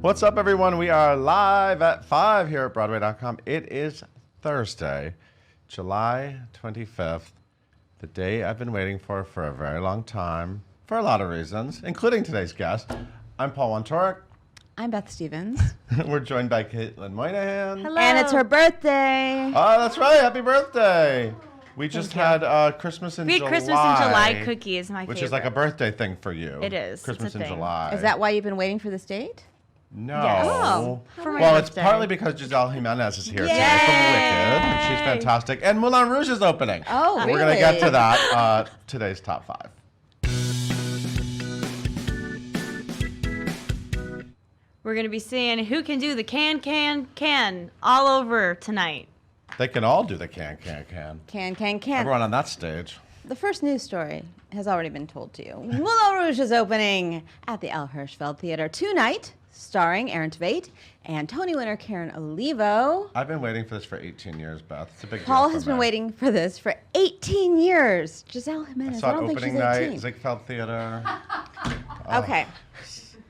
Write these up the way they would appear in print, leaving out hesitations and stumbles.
What's up, everyone? We are live at 5 here at Broadway.com. It is Thursday, July 25th, the day I've been waiting for a very long time, for a lot of reasons, including today's guest. I'm Paul Wontorek. I'm Beth Stevens. We're joined by Caitlin Moynihan. Hello. And it's her birthday. Oh, that's right. Happy birthday. We just had Christmas in July. We had Christmas in July cookies, my favorite. Which is like a birthday thing for you. It is. Christmas in July. Is that why you've been waiting for this date? No. Yes. Oh, well, it's partly because Gizel Jiménez is here today from WICKED. And she's fantastic. And Moulin Rouge is opening. Oh, really? We're going to get to that. Today's top 5. We're going to be seeing who can do the can all over tonight. They can all do the can. Can. Everyone on that stage. The first news story has already been told to you. Moulin Rouge is opening at the Al Hirschfeld Theater tonight, starring Aaron Tveit and Tony winner Karen Olivo. I've been waiting for this for 18 years, Beth. It's a big deal. Paul has been waiting for this for 18 years. Gizel Jiménez, I don't think she's 18. Opening night, Ziegfeld Theater. Okay.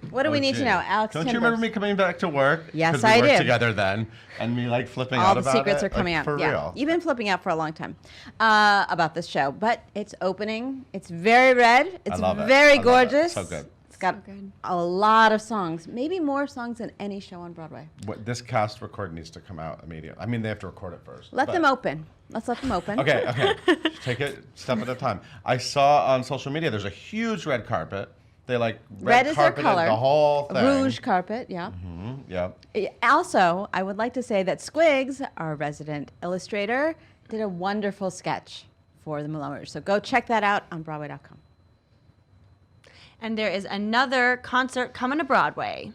What do we need to know? Alex Don't Timbers. you remember me coming back to work? Yes, I do. We worked do. together then, and me like flipping All out the about it. secrets are coming out. For real. You've been flipping out for a long time about this show, but it's opening. It's very red. It's very gorgeous. So good. It's got a lot of songs, maybe more songs than any show on Broadway. This cast record needs to come out immediately. I mean, they have to record it first. Let them open. Let's let them open. Okay. Take it step at a time. I saw on social media there's a huge red carpet. They red is their color. The whole thing. Rouge carpet, yeah. Mm-hmm, yeah. Also, I would like to say that Squigs, our resident illustrator, did a wonderful sketch for the Moulin Rouge. So go check that out on Broadway.com. And there is another concert coming to Broadway.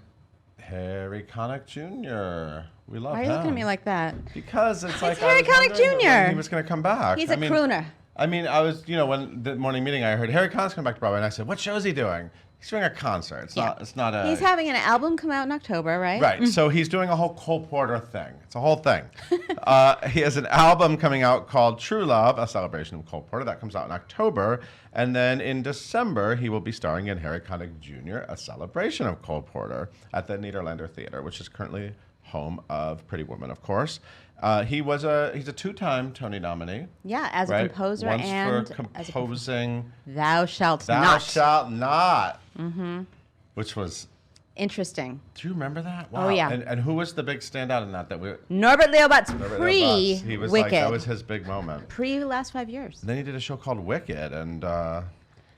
Harry Connick Jr. We love him. Why are you looking at me like that? Because it's like Harry Connick Jr. when he was going to come back. He's a crooner. I mean, I was, when the morning meeting, I heard Harry Connick's coming back to Broadway, and I said, what show is he doing? He's doing a concert. It's not a... He's having an album come out in October, right? Right. So he's doing a whole Cole Porter thing. It's a whole thing. He has an album coming out called True Love, a celebration of Cole Porter. That comes out in October. And then in December, he will be starring in Harry Connick Jr., a celebration of Cole Porter at the Nederlander Theater, which is currently home of Pretty Woman, of course. He's a 2-time Tony nominee. Yeah, as a composer Once and for composing Thou Shalt Not. Thou Shalt Not. Mm-hmm. Which was interesting. Do you remember that? Wow. Oh yeah. And who was the big standout in that? Norbert Leobut's He was Wicked. That was his big moment. Last 5 years. And then he did a show called Wicked, and we're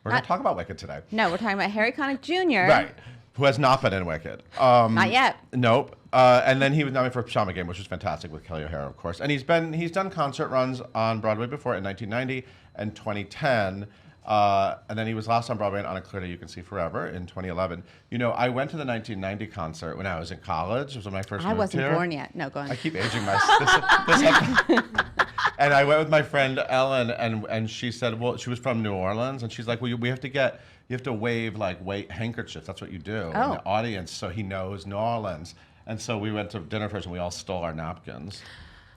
going to talk about Wicked today. No, we're talking about Harry Connick Jr. Right. Who has not been in Wicked. Not yet. Nope. And then he was nominated for Pajama Game, which was fantastic with Kelly O'Hara, of course. And he's done concert runs on Broadway before in 1990 and 2010. And then he was last on Broadway in On a Clear Day You Can See Forever in 2011. I went to the 1990 concert when I was in college. It was when my first I wasn't born yet. No, go on. I keep aging myself. And I went with my friend Ellen, and she said, well, she was from New Orleans, and she's like, well, you have to wave handkerchiefs. That's what you do in the audience, so he knows New Orleans. And so we went to dinner first, and we all stole our napkins.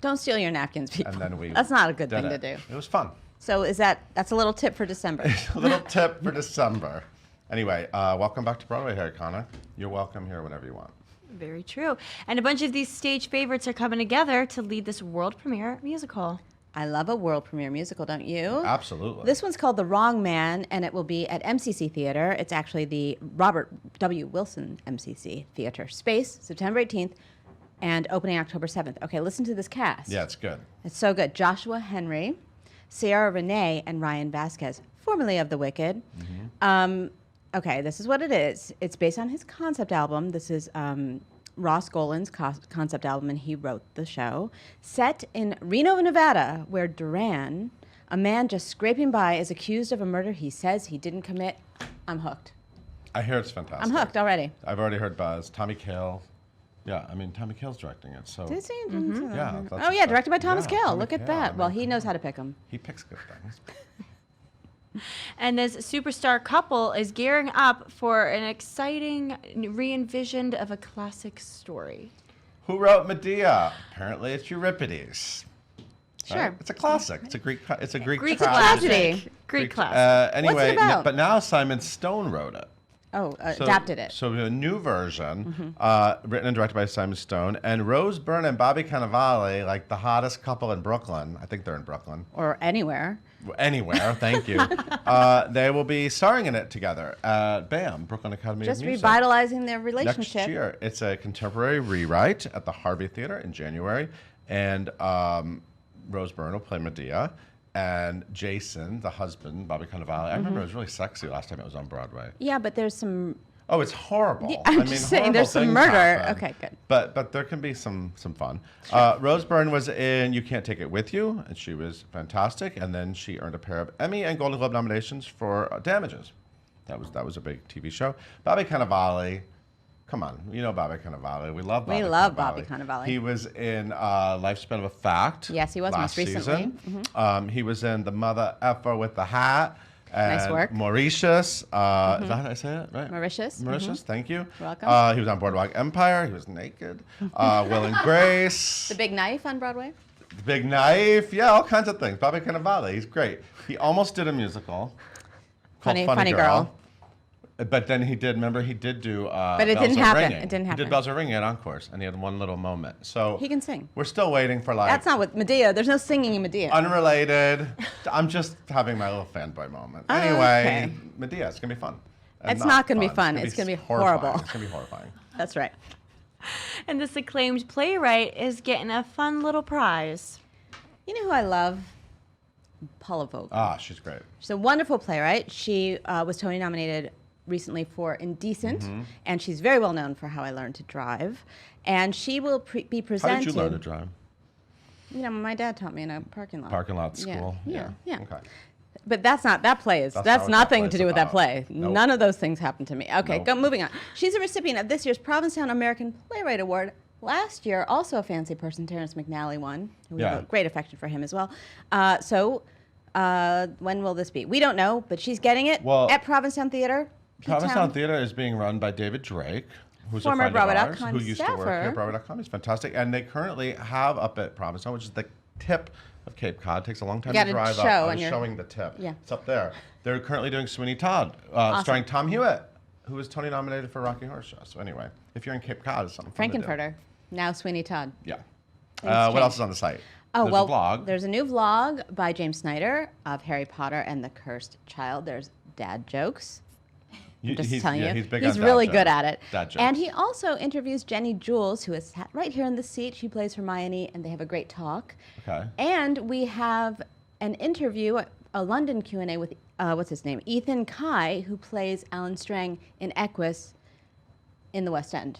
Don't steal your napkins, people. And then that's not a good thing to do. It was fun. So that's a little tip for December. A little tip for December. Anyway, welcome back to Broadway, Harry Connick. You're welcome here whenever you want. Very true. And a bunch of these stage favorites are coming together to lead this world premiere musical. I love a world premiere musical, don't you? Absolutely. This one's called The Wrong Man, and it will be at MCC Theater. It's actually the Robert W. Wilson MCC Theater Space, September 18th, and opening October 7th. Okay, listen to this cast. Yeah, it's good. It's so good. Joshua Henry, Sierra Renee, and Ryan Vasquez, formerly of The WICKED. Mm-hmm. Okay, this is what it is. It's based on his concept album. This is Ross Golan's concept album, and he wrote the show. Set in Reno, Nevada, where Duran, a man just scraping by, is accused of a murder he says he didn't commit. I'm hooked. I hear it's fantastic. I'm hooked already. I've already heard buzz. Tommy Kail. Yeah, I mean, Tommy Kail's directing it, so... Is he? Mm-hmm. Yeah. Oh, yeah, directed by Thomas Kail. Look Kail. at that. Well, he knows how to pick them. He picks good things. And this superstar couple is gearing up for an exciting re-envisioned of a classic story. Who wrote Medea? Apparently, it's Euripides. Sure. Right? It's a classic. It's a Greek Greek tragedy. tragedy. Greek classic. Anyway, What's it about? But now Simon Stone wrote it. adapted it. So a new version, written and directed by Simon Stone, and Rose Byrne and Bobby Cannavale, like the hottest couple in Brooklyn. I think they're in Brooklyn. Or anywhere. Anywhere, thank you. They will be starring in it together at BAM, Brooklyn Academy Just of Music. revitalizing their relationship. Next year. It's a contemporary rewrite at the Harvey Theater in January. And Rose Byrne will play Medea. And Jason, the husband, Bobby Cannavale, I remember it was really sexy last time it was on Broadway. Yeah, but there's some... Oh, it's horrible. Yeah, I'm just saying, horrible there's some things murder. happen. Okay, good. But there can be some fun. Rose Byrne was in You Can't Take It With You, and she was fantastic. And then she earned a pair of Emmy and Golden Globe nominations for Damages. That was a big TV show. Bobby Cannavale, come on, you know Bobby Cannavale. We love Bobby. We love Cannavale. Bobby Cannavale. He was in Lifespan of a Fact. Yes, he was last most recently. season. He was in The Mother Effer with the Hat. And Nice work. Mauritius. Is that how I say it? Right? Mauritius. Mauritius, thank you. You're welcome. He was on Boardwalk Empire. He was naked. Will and Grace. The Big Knife on Broadway. The Big Knife. Yeah, all kinds of things. Bobby Cannavale. He's great. He almost did a musical called Funny Girl. But then he did do But it Bells didn't Are happen. Ringing. It didn't He happen. did Bells Are Ringing at Encores, and he had one little moment. So He can sing. we're still waiting for like That's not with Medea. There's no singing in Medea. unrelated. I'm just having my little fanboy moment. Oh, Anyway, okay. Medea, it's gonna be fun. And It's not gonna be fun. It's It's gonna be horrifying. horrible. It's gonna be horrifying. That's right. And this acclaimed playwright is getting a fun little prize. You know who I love? Paula Vogel. Ah, she's great. She's a wonderful playwright. She was Tony nominated recently for Indecent, Mm-hmm. and she's very well known for How I Learned to Drive. And she will be How presented. did you learn to drive? You know, my dad taught me in a parking lot. Parking lot Yeah, school. yeah. Okay. But that's not that play is. That's That's, not what that nothing play's to do with that about. play. Nope. None of those things happened to me. Okay, Nope. moving on. She's a recipient of this year's Provincetown American Playwright Award. Last year, also a fancy person, Terrence McNally won. We have Yeah. a great affection for him as well. When will this be? We don't know, but she's getting it Well, at Provincetown Theater. Provincetown P-Town. Theater is being run by David Drake, who's Former a friend of ours, Bravo.com who used to work here at staffer. Bravo.com. He's fantastic. And they currently have up at Provincetown, which is the tip of Cape Cod. It takes a long time You to got a drive show up. I on was your- showing the tip. Yeah. It's up there. They're currently doing Sweeney Todd, starring Tom Hewitt, who was Tony nominated for Rocky Horror Show. So anyway, if you're in Cape Cod, it's something fun to do. Frankenfurter. Now Sweeney Todd. Yeah. Things What change. else is on the site? Oh, There's well, a vlog. there's a new vlog by James Snyder of Harry Potter and the Cursed Child. There's dad jokes. I'm just telling you. He's big He's on really dad good jokes. at it. Dad jokes. And he also interviews Jenny Jules, who is sat right here in the seat. She plays Hermione, and they have a great talk. Okay. And we have an interview, a London Q&A with, what's his name? Ethan Kai, who plays Alan Strang in Equus in the West End.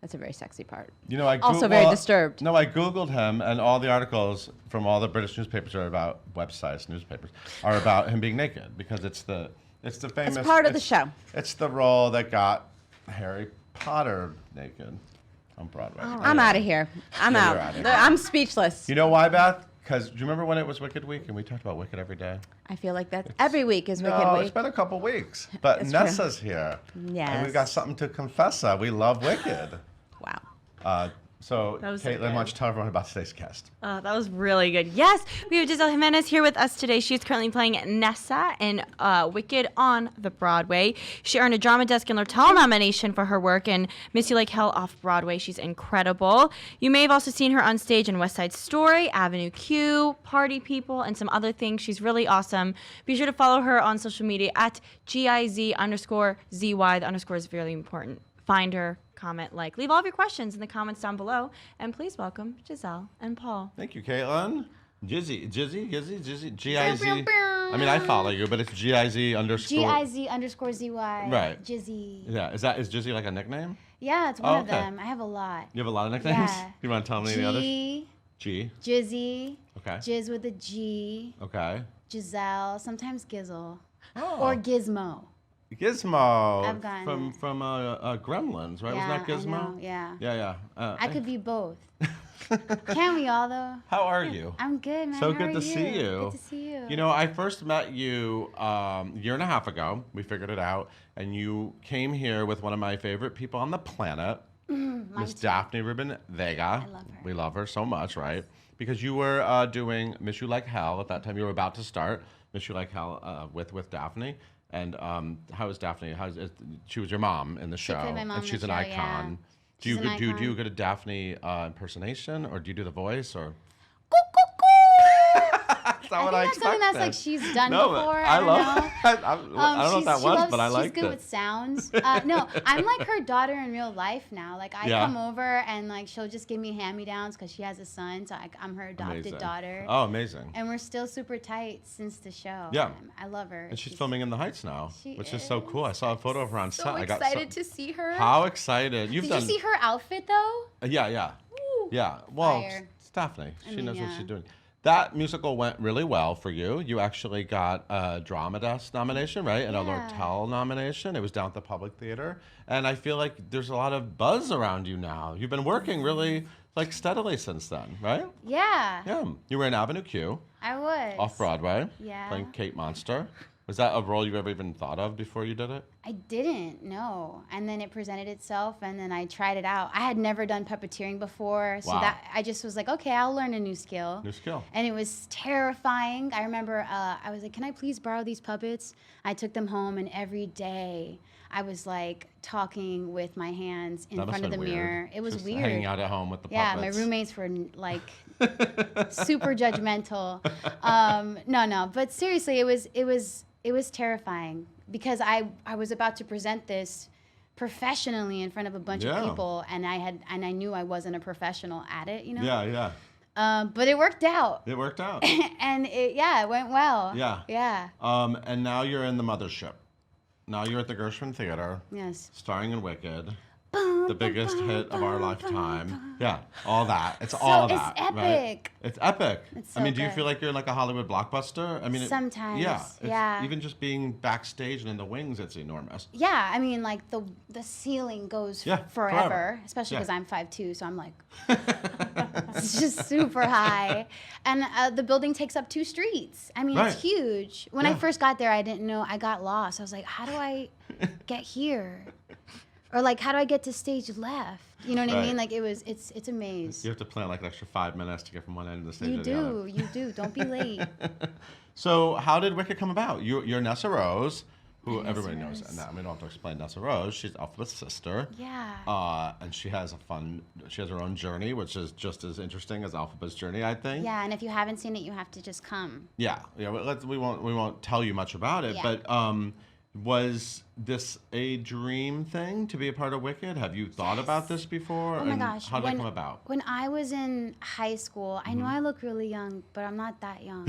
That's a very sexy part. You know, Also very disturbed. No, I Googled him, and all the articles from all the British newspapers are about websites, newspapers, are about him being naked because it's the famous. It's part of the show. It's the role that got Harry Potter naked on Broadway. I'm out of here. I'm Yeah, out. you're outta here. I'm speechless. You know why, Beth? Because do you remember when it was Wicked Week and we talked about Wicked every day? I feel like that's every week is Wicked No, Week. it's been a couple weeks. But It's true. Nessa's here. And we've got Yes. something to confess. We love Wicked. Wow. So, That was so Caitlin, why good. don't you tell everyone about today's guest? That was really good. Yes, we have Gizel Jiménez here with us today. She's currently playing Nessa in Wicked on the Broadway. She earned a Drama Desk and Lortel nomination for her work in Miss You Like Hell off Broadway. She's incredible. You may have also seen her on stage in West Side Story, Avenue Q, Party People, and some other things. She's really awesome. Be sure to follow her on social media at GIZ_ZY. The underscore is really important. Find her, comment, leave all of your questions in the comments down below. And please welcome Gizel and Paul. Thank you, Caitlin. Gizzy, G-I-Z. I mean, I follow you, but it's G-I-Z underscore. GIZ_ZY. Right. Jizzy. Yeah, is Gizzy like a nickname? Yeah, it's one of okay. them. I have a lot. You have a lot of nicknames? Yeah. You want to tell me the others? G, G. Jizzy, Okay. Jiz with a G, Okay. Giselle, sometimes Gizel, Oh. or Gizmo. Gizmo. I've gotten from Gremlins, right? Yeah, Wasn't that Gizmo? I know, yeah. Yeah. I could be both. Can we all, though? How are you? I'm good, man. So How good are to see you. Good to see you. You know, I first met you a year and a half ago. We figured it out. And you came here with one of my favorite people on the planet, Miss Daphne Rubin Vega. I love her. We love her so much, right? Because you were doing Miss You Like Hell at that time. You were about to start Miss You Like Hell with Daphne. And how is Daphne? She was your mom in the show, played my mom and in she's the an show, icon. yeah. Do you She's an do you icon. get a Daphne impersonation, or do you do the voice, or? I think that's something that's like she's done No, before. I don't love. know. I don't know what that She was, loves- but I liked She's good it. with sounds. No, I'm like her daughter in real life now. Like I Yeah. come over and like she'll just give me hand-me-downs because she has a son, so I'm her adopted Amazing. daughter. Oh, amazing. And we're still super tight since the show. Yeah. I love her. And she's filming in the Heights now, She which is so cool. I saw a photo of her on So set. I got excited to see her. How excited! You've Did done. you see her outfit though? Yeah. Woo. Yeah. Well, Fire. it's Daphne. She mean, knows what yeah. she's doing. That musical went really well for you. You actually got a Drama Desk nomination, right? And a Yeah. Lortel nomination. It was down at the Public Theater. And I feel like there's a lot of buzz around you now. You've been working really like steadily since then, right? Yeah. Yeah. You were in Avenue Q, I was. off Broadway, Yeah. playing Kate Monster. Was that a role you ever even thought of before you did it? I didn't, no. And then it presented itself, and then I tried it out. I had never done puppeteering before, so Wow. that I just was like, okay, I'll learn a new skill. New skill. And it was terrifying. I remember I was like, can I please borrow these puppets? I took them home, and every day I was like talking with my hands in That must front of have the been weird. mirror. It was Just weird. hanging out at home with the Yeah, puppets. my roommates were like super judgmental. No, but seriously, it was terrifying because I was about to present this professionally in front of a bunch Yeah. of people, and I knew I wasn't a professional at it, you know. Yeah. But it worked out, It worked out. and it went well. Yeah. Yeah. And now you're in the mothership. Now you're at the Gershwin Theater, Yes. starring in Wicked, the biggest hit of our lifetime. Yeah, all that. It's So all it's that. epic. Right? It's epic. It's I mean, so do you good. feel like you're in like a Hollywood blockbuster? I mean, Sometimes, yeah. yeah. Even just being backstage and in the wings, it's enormous. Yeah, I mean, like the ceiling goes Yeah, forever, forever. especially Yeah. because I'm 5'2", so I'm like, it's just super high. And the building takes up 2 streets. I mean, Right. it's huge. When I Yeah. first got there, I didn't know. I got lost. I was like, how do I get here? Or like, how do I get to stage left? You know what I Right. mean? Like it's a maze. You have to plan like an extra 5 minutes to get from one end of the stage You to the other. do. Don't be late. So how did Wicked come about? You're Nessarose, who I'm everybody knows. Nessarose. Now, we don't have to explain Nessarose. She's Alphabet's sister. Yeah. And she has her own journey, which is just as interesting as Alphabet's journey, I think. Yeah, and if you haven't seen it, you have to just come. Yeah. We won't tell you much about it, Yeah. but was this a dream thing to be a part of Wicked? Have you thought about this before? Oh my And gosh. how did it come about? When I was in high school, I Mm-hmm. know I look really young, but I'm not that young.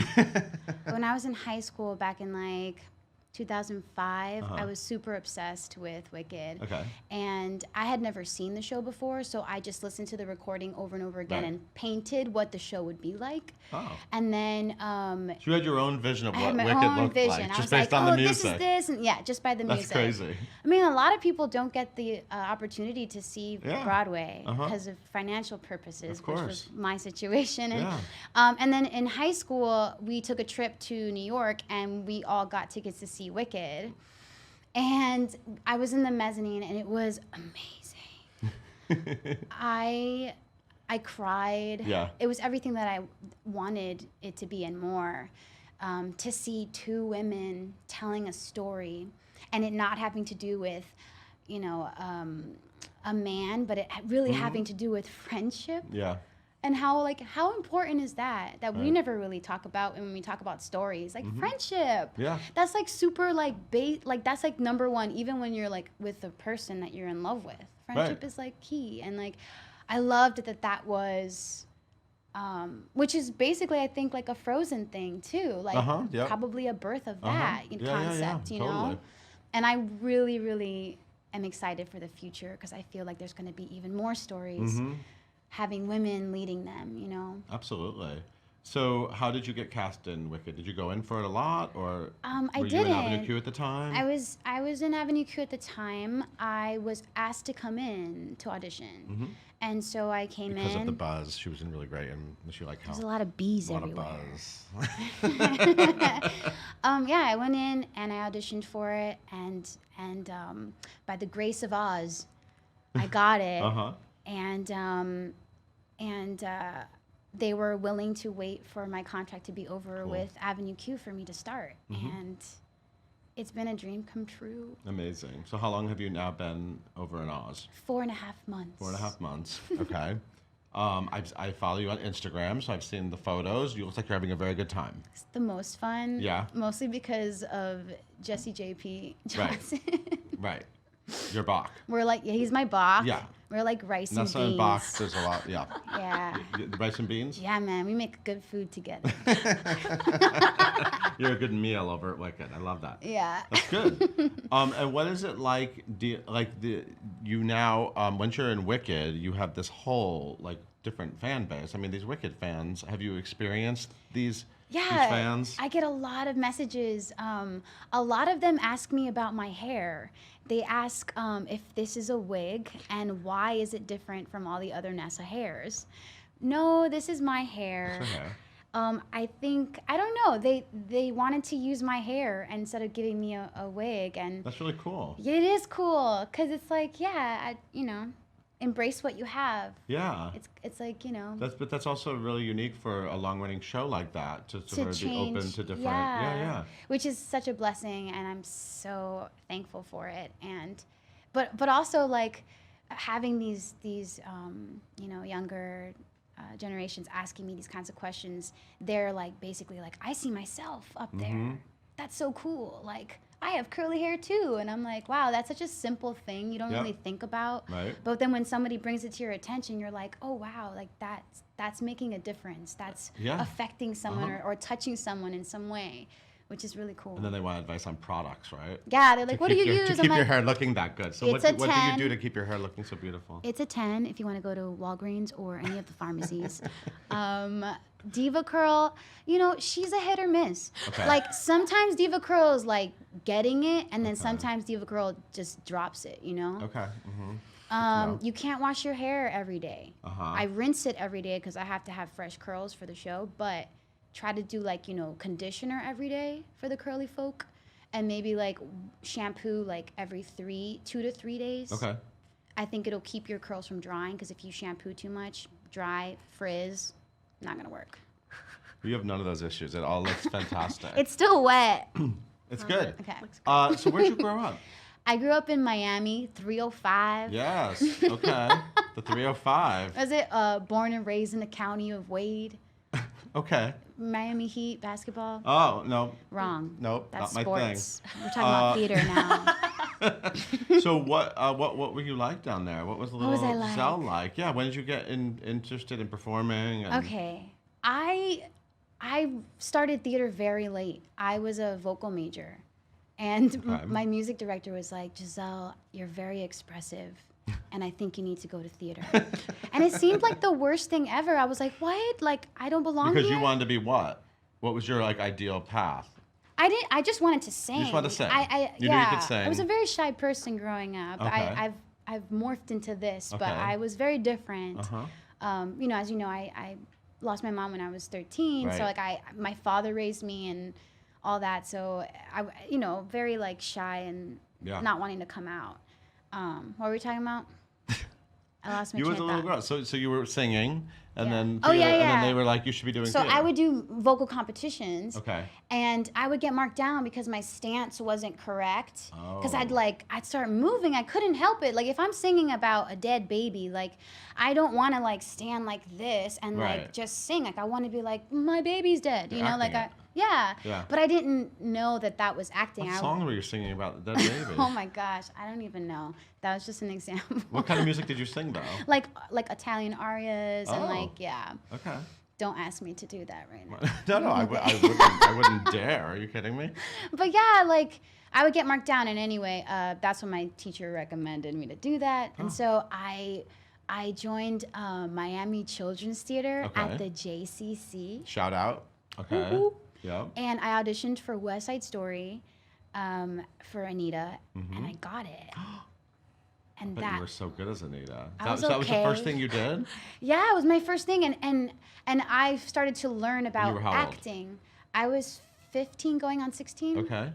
When I was in high school back in like 2005, I was super obsessed with Wicked. Okay. And I had never seen the show before, so I just listened to the recording over and over again Right. and painted what the show would be like. Oh. And then So you had your own vision of I what had my Wicked own looked vision. like, I just was based like, on oh, the music. this is this, and yeah, just by the That's music. crazy. I mean, a lot of people don't get the opportunity to see Yeah. Broadway Uh-huh. because of financial purposes, Of which was course. my situation. And, Yeah. and then in high school, we took a trip to New York, and we all got tickets to see Wicked. And I was in the mezzanine, and it was amazing. I cried. Yeah. It was everything that I wanted it to be and more. To see 2 women telling a story, and it not having to do with, a man, but it really having to do with friendship. Yeah. And how important is that we Right. never really talk about when we talk about stories, like friendship. Yeah. That's like super like that's like number one, even when you're like with the person that you're in love with. Friendship Right. is like key. And like I loved that was which is basically I think like a Frozen thing too. Like Yep. probably a birth of Uh-huh. that Yeah, concept, you know? totally. And I really, really am excited for the future because I feel like there's gonna be even more stories. Mm-hmm. Having women leading them, you know. Absolutely. So how did you get cast in Wicked? Did you go in for it a lot, or I were you in Avenue didn't. Q at the time? I was in Avenue Q at the time. I was asked to come in to audition, and so I came because in. of the buzz. She was in really great, and she like how There's a lot of bees a lot of everywhere. buzz. Yeah, I went in and I auditioned for it, and by the grace of Oz, I got it. And they were willing to wait for my contract to be over with Avenue Q for me to start. And it's been a dream come true. Amazing. So how long have you now been over in Oz? 4.5 months. 4.5 months. Okay. I follow you on Instagram, so I've seen the photos. You look like you're having a very good time. It's the most fun. Yeah. Mostly because of Jesse JP Johnson. Right. You're Bach. We're like, he's my Bach. Yeah. We're like rice Nessa and beans. and Bach, there's a lot. Yeah. Yeah. The rice and beans? Yeah, man, we make good food together. You're a good meal over at Wicked. I love that. Yeah. That's good. And what is it like? Once you're in Wicked, you have this whole like different fan base. I mean, these Wicked fans. Have you experienced these fans? I get a lot of messages. A lot of them ask me about my hair. They ask if this is a wig and why is it different from all the other Nessa hairs. No, this is my hair. I think, I don't know, they wanted to use my hair instead of giving me a wig. And That's really cool. it is cool because it's like, embrace what you have. Yeah. It's like, But that's also really unique for a long-running show like that to sort of be open to different. Yeah. Which is such a blessing, and I'm so thankful for it. And, but also like having these younger generations asking me these kinds of questions. They're like basically like, I see myself up there. That's so cool. Like, I have curly hair too. And I'm like, wow, that's such a simple thing you don't really think about. Right. But then when somebody brings it to your attention, you're like, oh, wow, like that's making a difference. That's affecting someone or touching someone in some way, which is really cool. And then they want advice on products, right? Yeah, they're like, what do you use? To keep your hair looking that good. So what do you do to keep your hair looking so beautiful? It's a 10 if you want to go to Walgreens or any of the pharmacies. Diva Curl, she's a hit or miss. Okay. Like sometimes Diva Curl is like getting it, and then sometimes Diva Curl just drops it. Okay. You can't wash your hair every day. I rinse it every day because I have to have fresh curls for the show, but try to do like, conditioner every day for the curly folk, and maybe like shampoo like every 2 to 3 days. Okay. I think it'll keep your curls from drying because if you shampoo too much, dry, frizz, not gonna work. You have none of those issues. It all looks fantastic. It's still wet. It's good. Okay. So where'd you grow up? I grew up in Miami, 305. Yes. Okay. The 305. Was it born and raised in the county of Wade? Okay. Miami Heat basketball? Oh, no. Wrong. Nope, That's not my sports. We're talking about theater now. So what were you like down there? What was the little Gizel like? Yeah, when did you get interested in performing? Okay. I started theater very late. I was a vocal major. And my music director was like, Gizel, you're very expressive, and I think you need to go to theater. And it seemed like the worst thing ever. I was like, what? Like, I don't belong here? Because you wanted to be what? What was your, like, ideal path? I just wanted to sing. You just wanted to sing? You knew you could sing? I was a very shy person growing up. Okay. I've morphed into this, but Okay. I was very different. As you know, I lost my mom when I was 13, so Right. like my father raised me and all that, so I very like shy and not wanting to come out. What were we talking about? I lost my You train was a of little thought. girl, so you were singing, and then Oh, yeah, and yeah. then they were like, you should be doing So theater. I would do vocal competitions. Okay. And I would get marked down because my stance wasn't correct. Because Oh. I'd start moving. I couldn't help it. Like if I'm singing about a dead baby, like I don't want to like stand like this and Right. like just sing. Like I want to be like, my baby's dead. You're You know, like acting yeah. Yeah. But I didn't know that was acting. What song were you singing about the dead baby? Oh my gosh, I don't even know. That was just an example. What kind of music did you sing though? like Italian arias and Oh. like Okay. Don't ask me to do that right now. No, I wouldn't dare. Are you kidding me? But yeah, like I would get marked down, and anyway, that's when my teacher recommended me to do that, and so I joined Miami Children's Theater at the JCC. Shout out. Okay. Woo-hoo. Yep. And I auditioned for West Side Story for Anita, and I got it. And But that you were so good as Anita. I was that was the okay. first thing you did? Yeah, it was my first thing, and I started to learn about were how old? acting. I was 15 going on 16. Okay.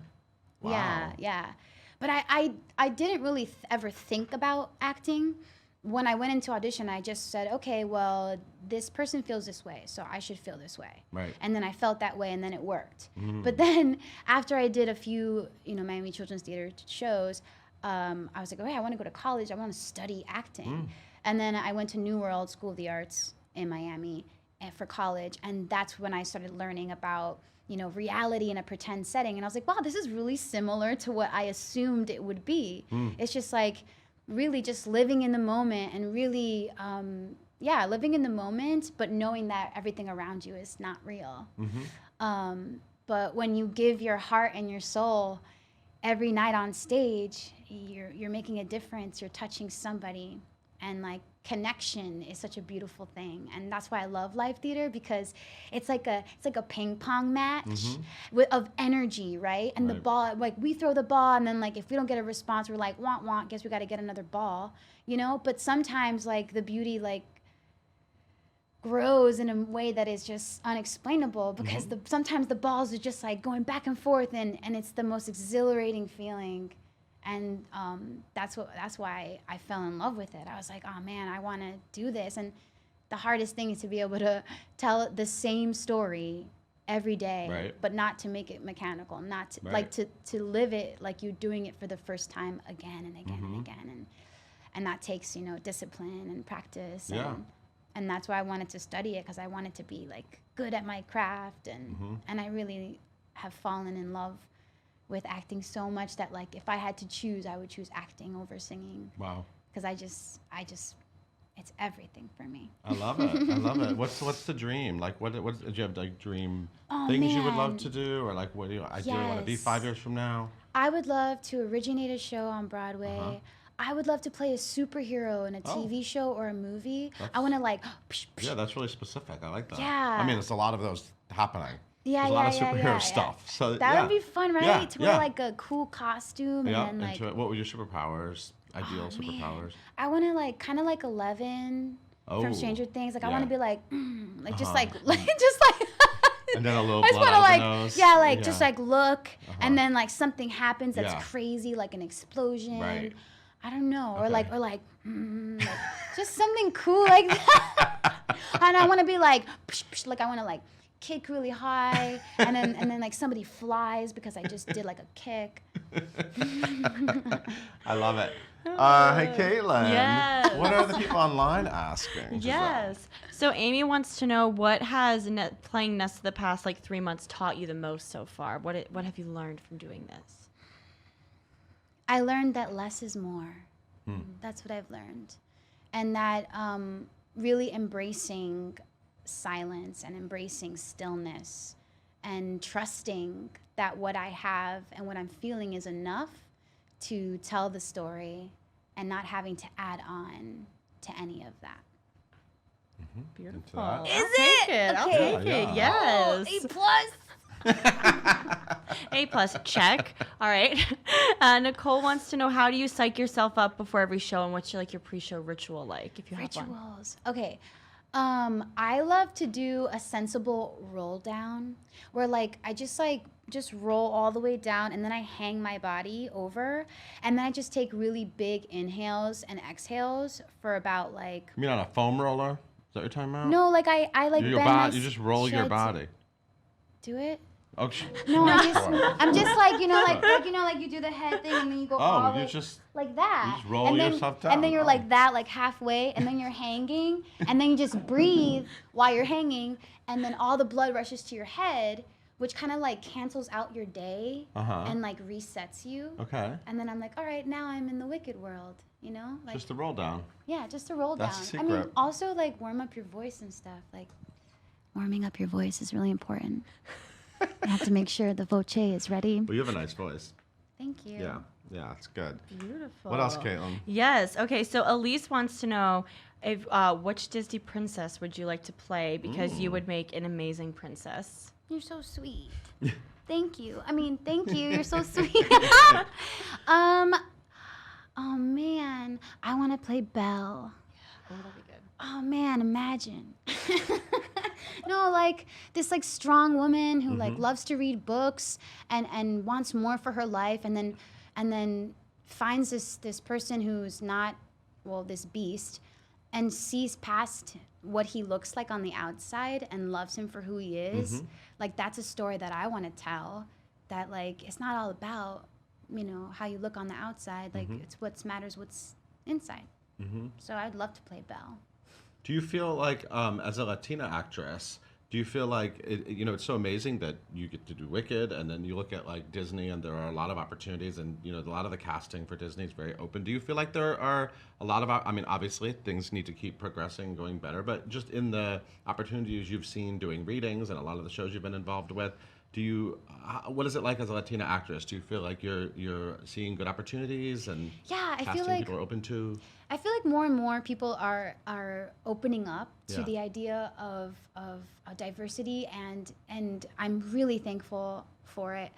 Wow. Yeah. But I didn't really ever think about acting, when I went into audition, I just said, okay, well, this person feels this way, so I should feel this way. Right. And then I felt that way, and then it worked. But then after I did a few, Miami Children's Theater shows, I was like, okay, I want to go to college. I want to study acting. And then I went to New World School of the Arts in Miami for college, and that's when I started learning about reality in a pretend setting. And I was like, wow, this is really similar to what I assumed it would be. It's just like really just living in the moment and really, living in the moment, but knowing that everything around you is not real. But when you give your heart and your soul every night on stage, you're making a difference. You're touching somebody, and like connection is such a beautiful thing. And that's why I love live theater, because it's like a ping pong match of energy, right? And the ball, like we throw the ball, and then like if we don't get a response, we're like, want, guess we got to get another ball, But sometimes like the beauty like grows in a way that is just unexplainable, because sometimes the balls are just like going back and forth, and it's the most exhilarating feeling. And that's why I fell in love with it. I was like, oh man, I want to do this. And the hardest thing is to be able to tell the same story every day, but not to make it mechanical, not to, like to live it like you're doing it for the first time again and again and again. And that takes, discipline and practice. And that's why I wanted to study it, because I wanted to be like good at my craft. And I really have fallen in love with acting so much that like if I had to choose, I would choose acting over singing. Wow. Because I just it's everything for me. I love it. I love it. What's the dream? Like what do you have, like dream things you would love to do, or like what do you ideally want to be 5 years from now? I would love to originate a show on Broadway. I would love to play a superhero in a TV show or a movie. I want to like yeah, that's really specific. I like that. Yeah. I mean, there's a lot of those happening. Yeah, There's a lot of superhero stuff. So that would be fun, right? To wear like a cool costume and then like. What would your superpowers? Ideal superpowers. I want to like kind of like 11 from Stranger Things. Like I want to be like, just like just like. And then a little I just blood want to like like just like look, and then like something happens that's crazy, like an explosion. Right. I don't know, or like just something cool like that. And I want to be like I want to like kick really high, and then like somebody flies because I just did like a kick. I love it. Hey, Caitlin. Yes. What are the people online asking? Yes. So Amy wants to know, what has playing Nessa the past like 3 months taught you the most so far? What have you learned from doing this? I learned that less is more. That's what I've learned, and that really embracing silence and embracing stillness and trusting that what I have and what I'm feeling is enough to tell the story, and not having to add on to any of that. Beautiful. I'll take it. I'll take it. Yes. A+. A+, check. All right. Nicole wants to know, how do you psych yourself up before every show, and what's your pre-show ritual like, if you have one? Rituals. Okay. I love to do a sensible roll down, where like I just roll all the way down, and then I hang my body over, and then I just take really big inhales and exhales for about like. You mean on a foam roller? Is that what you're talking about? No, like I like your body. You just roll your body. Do it. Oh, no, I'm just like like you do the head thing, and then you go all the way like that. You just roll yourself down. And then you're like that, like halfway, and then you're hanging, and then you just breathe while you're hanging, and then all the blood rushes to your head, which kind of like cancels out your day and like resets you. Okay. And then I'm like, all right, now I'm in the wicked world, like just a roll down. Yeah, just a roll down. That's the secret. I mean, also like warm up your voice and stuff. Like warming up your voice is really important. You have to make sure the voce is ready. Well, you have a nice voice. Thank you. Yeah, it's good. Beautiful. What else, Caitlin? Yes. Okay, so Elise wants to know, if which Disney princess would you like to play, because you would make an amazing princess. You're so sweet. Thank you. I mean, thank you. You're so sweet. Oh man, I want to play Belle. Oh, that'd be good. Oh man, imagine. No, like this like strong woman who like loves to read books and wants more for her life, and then finds this person who's not this beast, and sees past what he looks like on the outside and loves him for who he is, like that's a story that I want to tell. That like it's not all about how you look on the outside. Like it's what matters, what's inside. So I'd love to play Belle. Do you feel like, as a Latina actress, do you feel like, it's so amazing that you get to do Wicked, and then you look at, like, Disney, and there are a lot of opportunities, and, a lot of the casting for Disney is very open. Do you feel like there are a lot of, obviously, things need to keep progressing, going better, but just in the opportunities you've seen doing readings and a lot of the shows you've been involved with, what is it like as a Latina actress? Do you feel like you're seeing good opportunities and casting people are open to? I feel like more and more people are opening up to the idea of diversity, and I'm really thankful for it.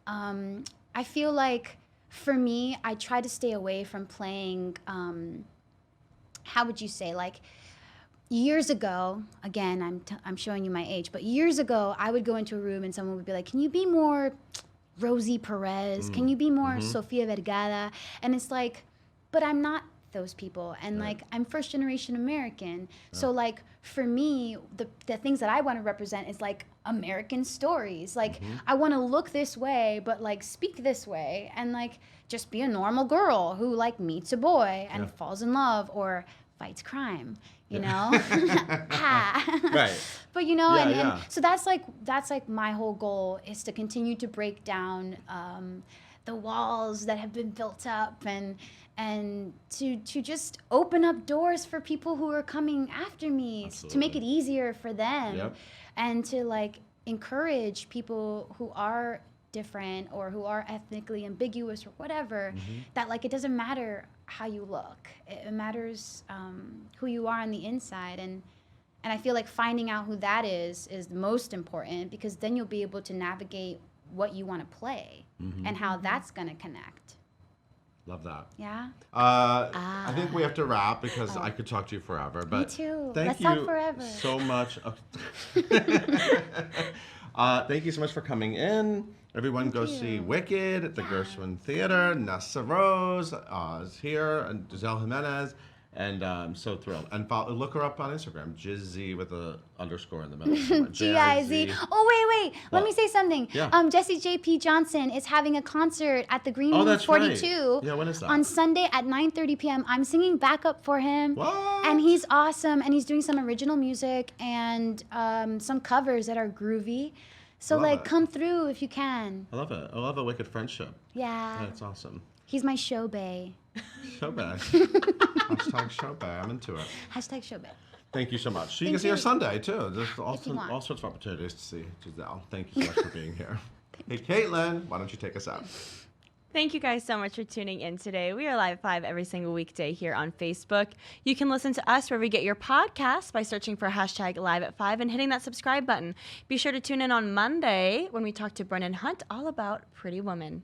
I feel like for me, I try to stay away from playing. How would you say, like? Years ago, again, I'm showing you my age, but years ago, I would go into a room and someone would be like, "Can you be more Rosie Perez? Can you be more Sofia Vergara?" And it's like, but I'm not those people, and like I'm first generation American, so like for me, the things that I want to represent is like American stories. Like I want to look this way, but like speak this way, and like just be a normal girl who like meets a boy and falls in love or fights crime. Right. But and so that's like my whole goal is to continue to break down the walls that have been built up and to just open up doors for people who are coming after me. Absolutely. To make it easier for them and to like encourage people who are different or who are ethnically ambiguous or whatever, that like it doesn't matter how you look. It matters who you are on the inside, and I feel like finding out who that is the most important, because then you'll be able to navigate what you want to play and how that's going to connect. Love that. Yeah. I think we have to wrap because I could talk to you forever. But me too. Thank Let's you talk forever. So much. Thank you so much for coming in. Everyone go see Wicked at the Gershwin Theater. Nessarose is here, and Gizel Jiménez. And I'm so thrilled. And look her up on Instagram, Jizzy with a underscore in the middle. G-I-Z. Oh, wait. Let me say something. Yeah. Jesse J.P. Johnson is having a concert at the Green Room 42. Right. Yeah, when is that? On Sunday at 9:30 p.m. I'm singing backup for him. What? And he's awesome. And he's doing some original music and some covers that are groovy. So, come through if you can. I love it. I love a Wicked friendship. Yeah. That's awesome. He's my show bae. Show bae. Hashtag show bae. I'm into it. Hashtag show bae. Thank you so much. So you can see her Sunday, too. There's all sorts of opportunities to see Gizel. Thank you so much for being here. Hey, Caitlin, why don't you take us out? Thank you guys so much for tuning in today. We are live at 5 every single weekday here on Facebook. You can listen to us wherever you get your podcasts by searching for hashtag live at 5 and hitting that subscribe button. Be sure to tune in on Monday when we talk to Brennan Hunt all about Pretty Woman.